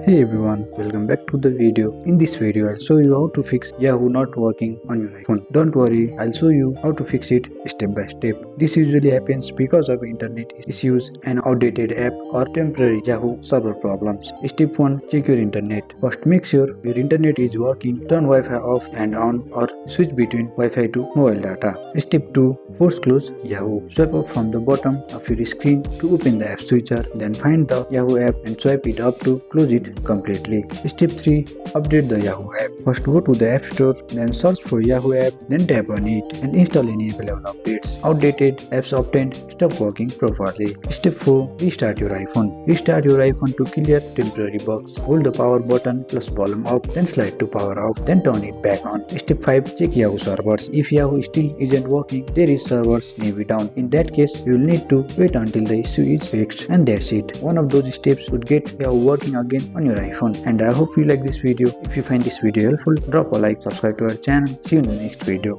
Hey everyone, welcome back to the video. In this video, I'll show you how to fix Yahoo not working on your iPhone. Don't worry, I'll show you how to fix it step by step. This usually happens because of internet issues, an outdated app, or temporary Yahoo server problems. Step 1. Check your internet. First, make sure your internet is working. Turn Wi-Fi off and on or switch between Wi-Fi to mobile data. Step 2. Force close Yahoo. Swipe up from the bottom of your screen to open the app switcher. Then find the Yahoo app and swipe it up to close it completely. Step 3. Update the Yahoo app. First go to the App Store, then search for Yahoo app, then tap on it and install any available updates. Outdated apps often stop working properly. Step 4. Restart your iPhone. Restart your iPhone to clear temporary bugs. Hold the power button plus volume up, then slide to power off, then turn it back on. Step 5. Check Yahoo servers. If Yahoo still isn't working, there is servers may be down. In that case, you will need to wait until the issue is fixed, and that's it. One of those steps would get Yahoo working again on your iPhone. And I hope you like this video. If you find this video helpful, drop a like, subscribe to our channel. See you in the next video.